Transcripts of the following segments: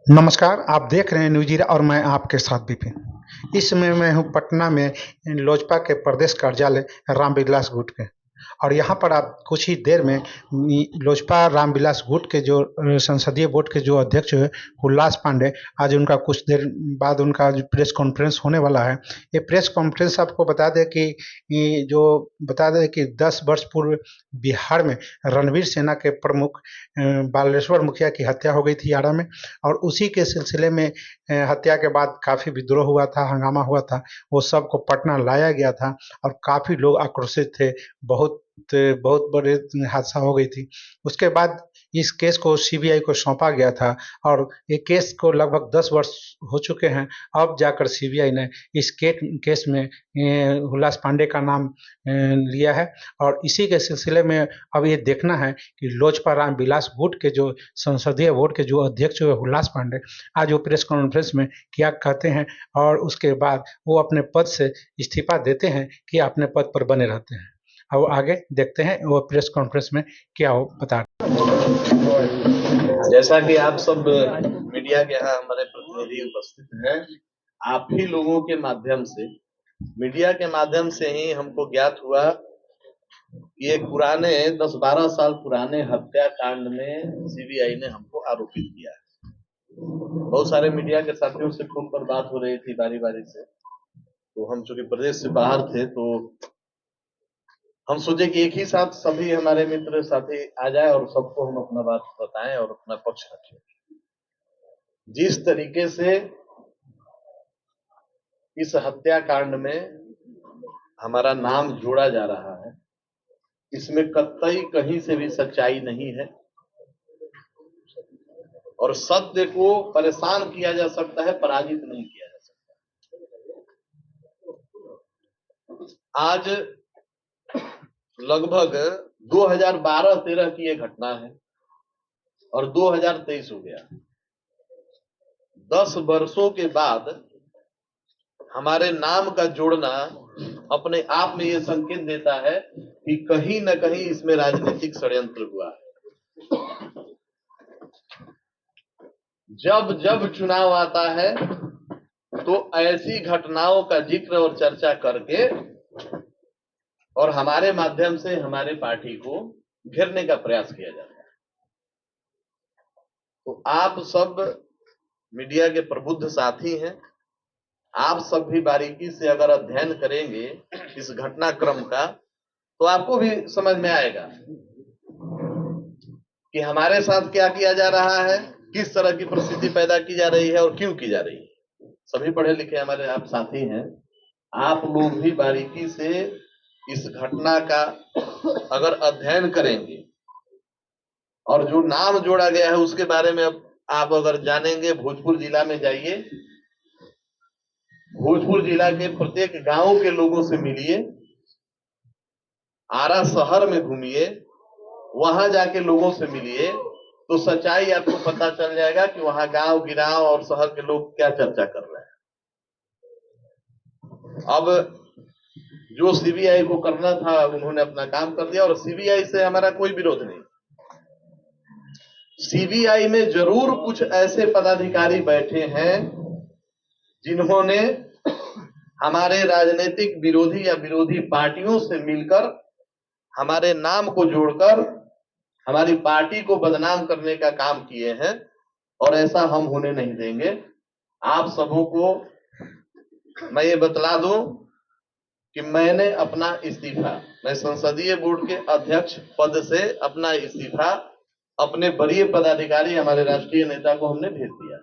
नमस्कार, आप देख रहे हैं न्यूज़ ज़ीरा और मैं आपके साथ विपिन। इस समय मैं हूँ पटना में लोजपा के प्रदेश कार्यालय रामविलास गुट के और यहाँ पर आप कुछ ही देर में लोजपा रामविलास गुट के जो संसदीय बोर्ड के जो अध्यक्ष है उल्लास पांडे, आज उनका कुछ देर बाद उनका जो प्रेस कॉन्फ्रेंस होने वाला है। ये प्रेस कॉन्फ्रेंस आपको बता दें कि बता दें कि 10 वर्ष पूर्व बिहार में रणवीर सेना के प्रमुख बालेश्वर मुखिया की हत्या हो गई थी आरा में, और उसी के सिलसिले में हत्या के बाद काफ़ी विद्रोह हुआ था, हंगामा हुआ था। वो सबको पटना लाया गया था और काफ़ी लोग आक्रोशित थे। बहुत बहुत बड़े हादसा हो गई थी। उसके बाद इस केस को सीबीआई को सौंपा गया था और ये केस को लगभग 10 वर्ष हो चुके हैं। अब जाकर सीबीआई ने इस केस में हुल्लास पांडे का नाम लिया है और इसी के सिलसिले में अब ये देखना है कि लोजपा रामविलास गुट के जो संसदीय बोर्ड के जो अध्यक्ष हुए हुल्लास पांडे, आज वो प्रेस कॉन्फ्रेंस में क्या कहते हैं और उसके बाद वो अपने पद से इस्तीफा देते हैं कि अपने पद पर बने रहते हैं। अब आगे देखते हैं वो प्रेस कॉन्फ्रेंस में क्या वो बता जैसा कि आप सब मीडिया के यहाँ हमारे प्रतिनिधि उपस्थित हैं, आप ही लोगों के माध्यम से, मीडिया के माध्यम से ही हमको ज्ञात हुआ कि एक पुराने 10-12 साल पुराने हत्याकांड में सीबीआई ने हमको आरोपित किया है। बहुत सारे मीडिया के साथियों से फोन पर बात हो रही थी बारी बारी से, तो हम चूंकि प्रदेश से बाहर थे तो हम सोचे कि एक ही साथ सभी हमारे मित्र साथी आ जाए और सबको हम अपना बात बताएं और अपना पक्ष रखें। जिस तरीके से इस हत्याकांड में हमारा नाम जोड़ा जा रहा है, इसमें कतई कहीं से भी सच्चाई नहीं है और सत्य को परेशान किया जा सकता है, पराजित नहीं किया जा सकता। आज लगभग 2012-13 की ये घटना है और 2023 हो गया। 10 वर्षों के बाद हमारे नाम का जोड़ना अपने आप में ये संकेत देता है कि कहीं न कहीं इसमें राजनीतिक षड्यंत्र हुआ है। जब जब चुनाव आता है तो ऐसी घटनाओं का जिक्र और चर्चा करके और हमारे माध्यम से हमारे पार्टी को घेरने का प्रयास किया जाता है। तो आप सब मीडिया के प्रबुद्ध साथी हैं, आप सब भी बारीकी से अगर अध्ययन करेंगे इस घटनाक्रम का तो आपको भी समझ में आएगा कि हमारे साथ क्या किया जा रहा है, किस तरह की परिस्थिति पैदा की जा रही है और क्यों की जा रही है। सभी पढ़े लिखे हमारे आप साथी हैं, आप लोग भी बारीकी से इस घटना का अगर अध्ययन करेंगे और जो नाम जोड़ा गया है उसके बारे में अब आप अगर जानेंगे, भोजपुर जिला में जाइए, भोजपुर जिला के प्रत्येक गांव के लोगों से मिलिए, आरा शहर में घूमिए, वहां जाके लोगों से मिलिए तो सच्चाई आपको पता चल जाएगा कि वहां गांव गिराव और शहर के लोग क्या चर्चा कर रहे हैं। अब जो सीबीआई को करना था उन्होंने अपना काम कर दिया और सीबीआई से हमारा कोई विरोध नहीं। सीबीआई में जरूर कुछ ऐसे पदाधिकारी बैठे हैं जिन्होंने हमारे राजनीतिक विरोधी या विरोधी पार्टियों से मिलकर हमारे नाम को जोड़कर हमारी पार्टी को बदनाम करने का काम किए हैं और ऐसा हम होने नहीं देंगे। आप सबों को मैं ये बतला दूं कि मैंने अपना इस्तीफा, मैं संसदीय बोर्ड के अध्यक्ष पद से अपना इस्तीफा अपने वरीय पदाधिकारी हमारे राष्ट्रीय नेता को हमने भेज दिया,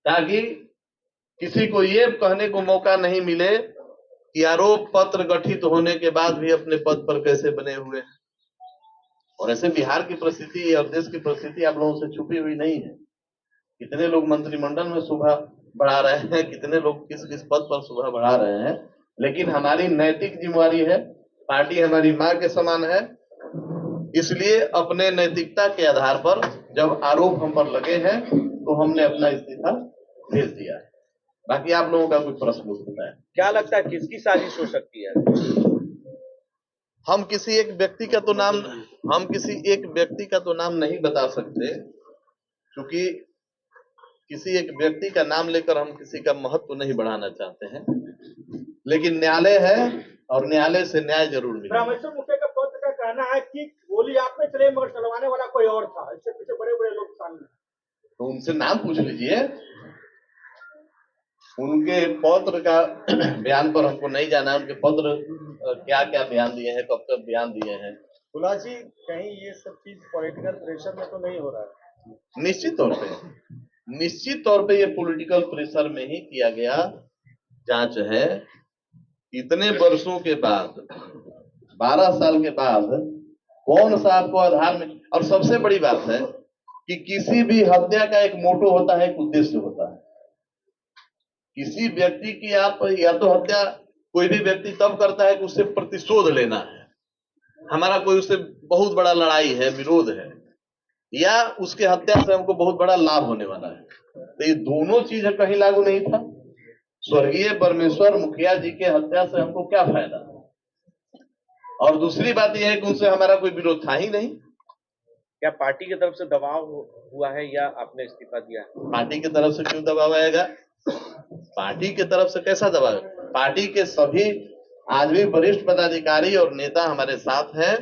ताकि किसी को ये कहने को मौका नहीं मिले कि आरोप पत्र गठित होने के बाद भी अपने पद पर कैसे बने हुए हैं। और ऐसे बिहार की परिस्थिति और देश की परिस्थिति आप लोगों से छुपी हुई नहीं है। कितने लोग मंत्रिमंडल में शोभा बढ़ा रहे हैं, कितने लोग किस किस पद पर शोभा बढ़ा रहे हैं, लेकिन हमारी नैतिक जिम्मेवारी है, पार्टी हमारी मां के समान है, इसलिए अपने नैतिकता के आधार पर जब आरोप हम पर लगे हैं तो हमने अपना इस्तीफा भेज दिया है। बाकी आप लोगों का कुछ प्रश्न होता है? क्या लगता है किसकी साजिश हो सकती है? हम किसी एक व्यक्ति का तो नाम नहीं बता सकते, क्योंकि किसी एक व्यक्ति का नाम लेकर हम किसी का महत्व नहीं बढ़ाना चाहते हैं, लेकिन न्यायालय है और न्यायालय से न्याय जरूर मिलेगा। रामेश्वर मुखिया का पत्र का कहना है कि गोली आप में चले मगर चलवाने वाला कोई और था, इससे पीछे बड़े बड़े लोग शामिल हैं। तो उनसे नाम पूछ लीजिए। उनके पत्र का बयान पर हमको नहीं जाना है, उनके पत्र क्या क्या बयान दिए हैं, कब कब बयान दिए हैं। खुला जी, कहीं ये सब चीज पॉलिटिकल प्रेशर में तो नहीं हो रहा है? निश्चित तौर पे ये पॉलिटिकल प्रेशर में ही किया गया जांच है। इतने वर्षों के बाद, 12 साल के बाद कौन सा आपको आधार में, और सबसे बड़ी बात है कि किसी भी हत्या का एक मोटो होता है, एक उद्देश्य होता है। किसी व्यक्ति की आप या तो हत्या कोई भी व्यक्ति तब करता है कि उससे प्रतिशोध लेना है, हमारा कोई उससे बहुत बड़ा लड़ाई है, विरोध है, या उसके हत्या से हमको बहुत बड़ा लाभ होने वाला है। तो ये दोनों चीज कहीं लागू नहीं था। स्वर्गीय परमेश्वर मुखिया जी के हत्या से हमको क्या फायदा, और दूसरी बात यह है कि उनसे हमारा कोई विरोध था ही नहीं। क्या पार्टी की तरफ से दबाव हुआ है या आपने इस्तीफा दिया है? पार्टी की तरफ से क्यों दबाव आएगा? पार्टी की तरफ से कैसा दबाव? पार्टी के सभी आज भी वरिष्ठ पदाधिकारी और नेता हमारे साथ हैं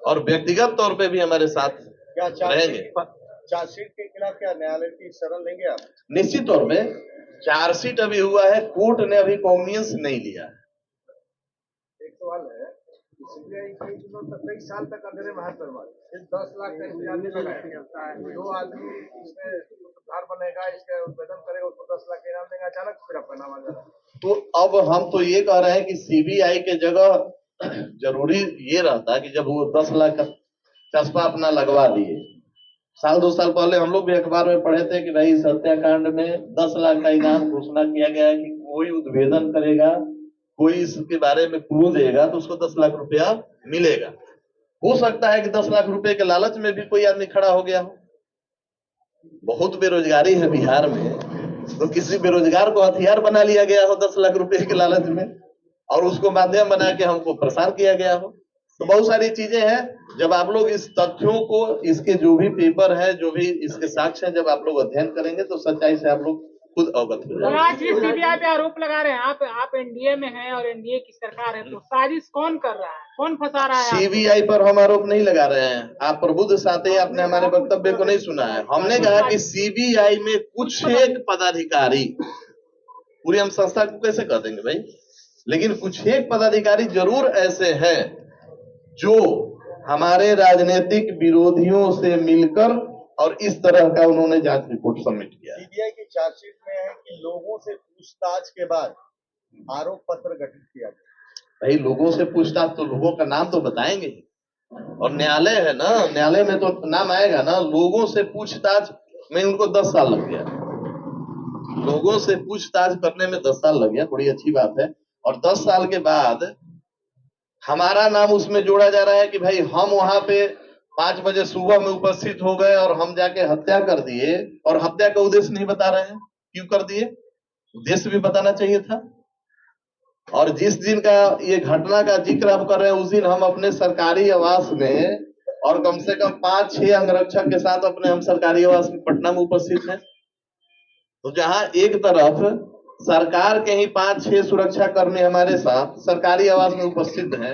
और व्यक्तिगत तौर पे भी हमारे साथ रहेंगे। चार्जशीट के खिलाफ क्या न्यायालय की शरण लेंगे आप? निश्चित तौर पे चार्जशीट अभी हुआ है, कोर्ट ने अभी कॉग्नियंस नहीं लिया। एक सवाल है, सीबीआई कई दिनों तक, कई साल तक अंधेरे में हाथ बर्बाद, 10 लाख का इंतजाम लगाया, 2 आदमी इसमें सुधार बनेगा, इसका उद्भेदन करेगा, उसको 10 लाख का इनाम देगा, अचानक फिर आपका नाम आ जा रहा है। तो अब हम तो ये कह रहे हैं कि सीबीआई के जगह जरूरी ये रहता कि जब वो 10 लाख का चस्पा अपना लगवा दिए, साल 2 साल पहले हम लोग भी अखबार में पढ़े थे कि भाई इस हत्याकांड में 10 लाख का इनाम घोषणा किया गया है कि कोई उद्भेदन करेगा, कोई इसके बारे में क्लू देगा तो उसको 10 लाख रुपया मिलेगा। हो सकता है कि 10 लाख रुपए के लालच में भी कोई आदमी खड़ा हो गया हो। बहुत बेरोजगारी है बिहार में, तो किसी बेरोजगार को हथियार बना लिया गया हो 10 लाख रुपए के लालच में, और उसको माध्यम बना के हमको प्रसार किया गया हो। तो बहुत सारी चीजें हैं। जब आप लोग इस तथ्यों को, इसके जो भी पेपर है, जो भी इसके साक्ष्य हैं, जब आप लोग अध्ययन करेंगे तो सच्चाई से आप लोग खुद अवगत हो जाएंगे। सीबीआई पे आरोप लगा रहे हैं, आप एनडीए में हैं और एनडीए की सरकार है, तो साजिश कौन कर रहा है, कौन फंसा रहा है? सीबीआई पर हम आरोप नहीं लगा रहे हैं। आप प्रबुद्ध साथी, आपने हमारे वक्तव्य को नहीं सुना है। हमने कहा कि सीबीआई में कुछ एक पदाधिकारी, पूरी हम संस्था को कैसे कह देंगे भाई, लेकिन कुछ एक पदाधिकारी जरूर ऐसे हैं जो हमारे राजनीतिक विरोधियों से मिलकर और इस तरह का उन्होंने जांच रिपोर्ट सबमिट किया। सीबीआई की चार्जशीट में है कि लोगों से पूछताछ के बाद आरोप पत्र गठित किया गया। भाई लोगों से पूछताछ तो लोगों का नाम तो बताएंगे, और न्यायालय है ना, न्यायालय में तो नाम आएगा ना। लोगों से पूछताछ में उनको 10 साल लग गया, लोगों से पूछताछ करने में 10 साल लग गया, बड़ी अच्छी बात है। और 10 साल के बाद हमारा नाम उसमें जोड़ा जा रहा है कि भाई हम वहां पे 5 बजे सुबह में उपस्थित हो गए और हम जाके हत्या कर दिए, और हत्या का उद्देश्य नहीं बता रहे हैं। क्यों कर दिए? उद्देश्य भी बताना चाहिए था। और जिस दिन का ये घटना का जिक्र आप कर रहे हैं, उस दिन हम अपने सरकारी आवास में और कम से कम 5-6 अंगरक्षक के साथ अपने हम सरकारी आवास में पटना में उपस्थित हैं। तो जहां एक तरफ सरकार के ही 5-6 सुरक्षा कर्मी हमारे साथ सरकारी आवास में उपस्थित हैं,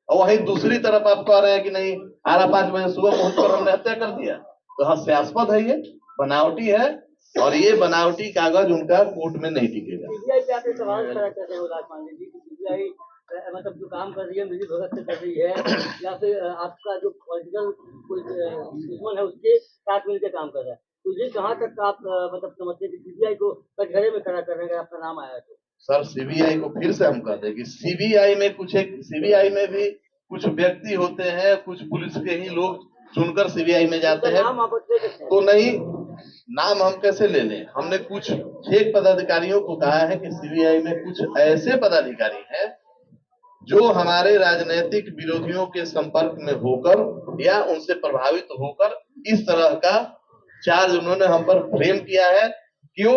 और वहीं दूसरी तरफ आप कह रहे हैं कि नहीं, 5 बजे सुबह पहुंचकर हमने हत्या कर दिया, तो हास्यास्पद है, ये बनावटी है, और ये बनावटी कागज उनका कोर्ट में नहीं टिकेगा। सीबीआई पे आपसे सवाल खड़ा करते हैं उल्लास पांडे जी, सीबीआई मतलब जो काम कर रही है मिली भगत से कर रही है, या फिर आपका जो पॉलिटिकल कोई दुश्मन है उसके साथ मिलकर काम कर रहा है, तो ये कहाँ तक आप मतलब समझते हैं कि सीबीआई को कटघरे में खड़ा कर रहे हैं? आपका नाम आया तो सर, सीबीआई को फिर से हम कह दें कि सीबीआई में भी कुछ व्यक्ति होते हैं, कुछ पुलिस के ही लोग चुनकर सीबीआई में जाते हैं। तो नहीं, नाम हम कैसे ले लें? हमने कुछ एक पदाधिकारियों को कहा है कि सीबीआई में कुछ ऐसे पदाधिकारी हैं जो हमारे राजनीतिक विरोधियों के संपर्क में होकर या उनसे प्रभावित होकर इस तरह का चार्ज उन्होंने हम पर फ्रेम किया है। क्यों?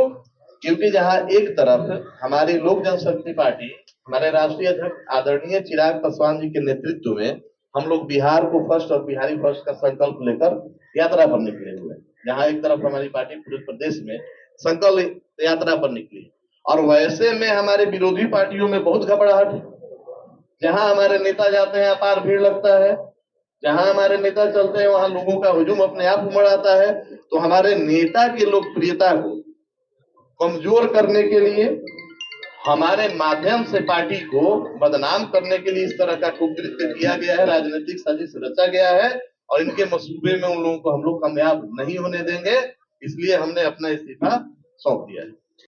क्योंकि जहां एक तरफ हमारी लोक जनशक्ति पार्टी, हमारे राष्ट्रीय अध्यक्ष आदरणीय चिराग पासवान जी के नेतृत्व में हम लोग बिहार को फर्स्ट और बिहारी फर्स्ट का संकल्प लेकर यात्रा पर निकले हुए हैं। जहाँ एक तरफ हमारी पार्टी पूरे प्रदेश में संकल्प यात्रा पर निकली, और वैसे में हमारे विरोधी पार्टियों में बहुत घबराहट है। जहाँ हमारे नेता जाते हैं अपार भीड़ लगता है, जहाँ हमारे नेता चलते हैं वहां लोगों का हुजूम अपने आप उमड़ आता है। तो हमारे नेता की लोकप्रियता को कमजोर करने के लिए, हमारे माध्यम से पार्टी को बदनाम करने के लिए इस तरह का कुकृत्य किया गया है, राजनीतिक साजिश रचा गया है, और इनके मंसूबे में उन लोगों को हम लोग कामयाब नहीं होने देंगे। इसलिए हमने अपना इस्तीफा सौंप दिया है।